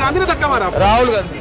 गांधी ने धक्का मारा? राहुल गांधी।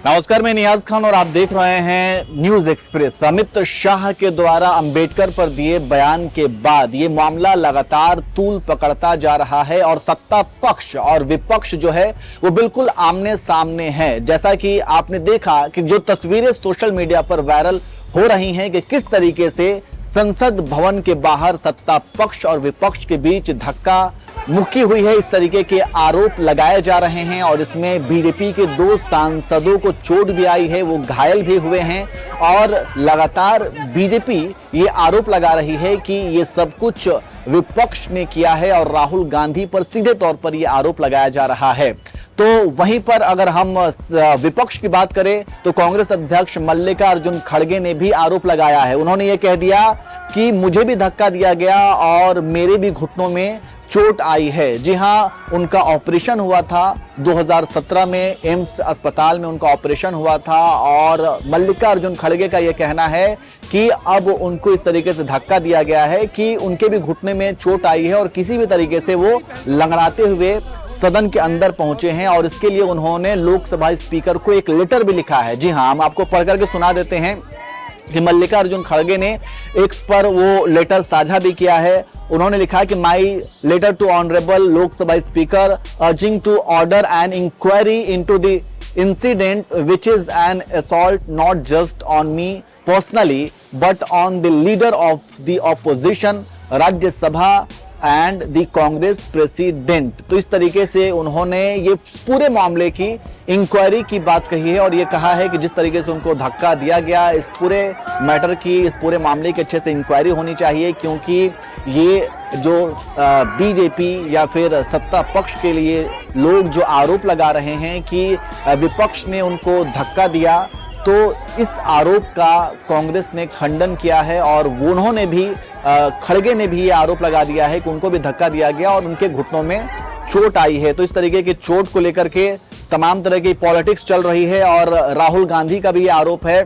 नमस्कार, मैं नियाज खान और आप देख रहे हैं न्यूज एक्सप्रेस। अमित शाह के द्वारा अंबेडकर पर दिए बयान के बाद ये मामला लगातार तूल पकड़ता जा रहा है और सत्ता पक्ष और विपक्ष जो है वो बिल्कुल आमने सामने है। जैसा कि आपने देखा कि जो तस्वीरें सोशल मीडिया पर वायरल हो रही हैं कि किस तरीके से संसद भवन के बाहर सत्ता पक्ष और विपक्ष के बीच धक्का मुक्की हुई है, इस तरीके के आरोप लगाए जा रहे हैं और इसमें बीजेपी के 2 सांसदों को चोट भी आई है, वो घायल भी हुए हैं और लगातार बीजेपी ये आरोप लगा रही है कि ये सब कुछ विपक्ष ने किया है और राहुल गांधी पर सीधे तौर पर ये आरोप लगाया जा रहा है। तो वहीं पर अगर हम विपक्ष की बात करें तो कांग्रेस अध्यक्ष मल्लिकार्जुन खड़गे ने भी आरोप लगाया है। उन्होंने ये कह दिया कि मुझे भी धक्का दिया गया और मेरे भी घुटनों में चोट आई है। जी हां, उनका ऑपरेशन हुआ था 2017 में, एम्स अस्पताल में उनका ऑपरेशन हुआ था और मल्लिकार्जुन खड़गे का यह कहना है कि अब उनको इस तरीके से धक्का दिया गया है कि उनके भी घुटने में चोट आई है और किसी भी तरीके से वो लंगड़ाते हुए सदन के अंदर पहुंचे हैं और इसके लिए उन्होंने लोकसभा स्पीकर को एक लेटर भी लिखा है। जी हां, हम आपको पढ़ करके सुना देते हैं कि मल्लिकार्जुन खड़गे ने एक्स पर वो लेटर साझा भी किया है। उन्होंने लिखा कि my letter to honourable Lok Sabha speaker urging to order an inquiry into the incident which is an assault not just on me personally but on the leader of the opposition Rajya Sabha and the Congress president. तो इस तरीके से उन्होंने ये पूरे मामले की inquiry की बात कही है और ये कहा है कि जिस तरीके से उनको धक्का दिया गया, इस पूरे मैटर की, इस पूरे मामले की अच्छे से इंक्वायरी होनी चाहिए, क्योंकि ये जो बीजेपी या फिर सत्ता पक्ष के लिए लोग जो आरोप लगा रहे हैं कि विपक्ष ने उनको धक्का दिया, तो इस आरोप का कांग्रेस ने खंडन किया है और उन्होंने भी खड़गे ने भी ये आरोप लगा दिया है कि उनको भी धक्का दिया गया और उनके घुटनों में चोट आई है। तो इस तरीके की चोट को लेकर के तमाम तरह की पॉलिटिक्स चल रही है और राहुल गांधी का भी ये आरोप है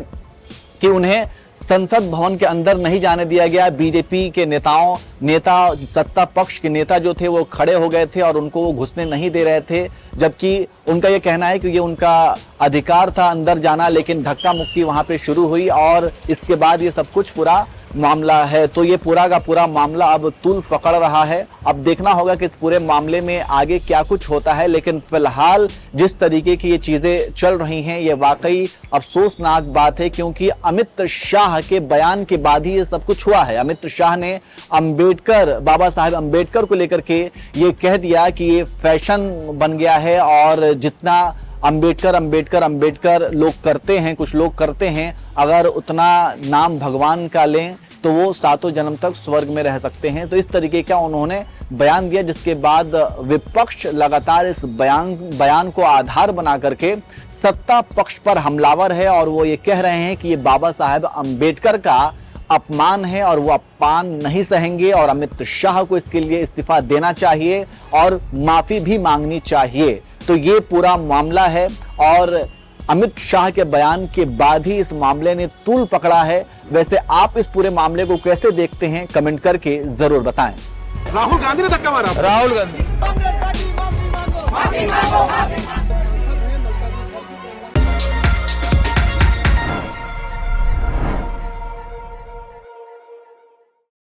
कि उन्हें संसद भवन के अंदर नहीं जाने दिया गया। बीजेपी के नेता सत्ता पक्ष के नेता जो थे वो खड़े हो गए थे और उनको वो घुसने नहीं दे रहे थे, जबकि उनका ये कहना है कि ये उनका अधिकार था अंदर जाना, लेकिन धक्का मुक्की वहां पे शुरू हुई और इसके बाद ये सब कुछ पूरा मामला है। तो ये पूरा का पूरा मामला अब तूल पकड़ रहा है। अब देखना होगा कि इस पूरे मामले में आगे क्या कुछ होता है, लेकिन फिलहाल जिस तरीके की ये चीजें चल रही हैं ये वाकई अफसोसनाक बात है, क्योंकि अमित शाह के बयान के बाद ही ये सब कुछ हुआ है। अमित शाह ने बाबा साहेब अंबेडकर को लेकर के ये कह दिया कि ये फैशन बन गया है और जितना अंबेडकर लोग करते हैं, कुछ लोग करते हैं, अगर उतना नाम भगवान का लें तो वो 7 जन्म तक स्वर्ग में रह सकते हैं। तो इस तरीके का उन्होंने बयान दिया, जिसके बाद विपक्ष लगातार इस बयान को आधार बना करके सत्ता पक्ष पर हमलावर है और वो ये कह रहे हैं कि ये बाबा साहेब अंबेडकर का अपमान है और वो अपमान नहीं सहेंगे और अमित शाह को इसके लिए इस्तीफा देना चाहिए और माफी भी मांगनी चाहिए। तो ये पूरा मामला है और अमित शाह के बयान के बाद ही इस मामले ने तूल पकड़ा है। वैसे आप इस पूरे मामले को कैसे देखते हैं, कमेंट करके जरूर बताएं। राहुल गांधी ने धक्का मारा? राहुल गांधी।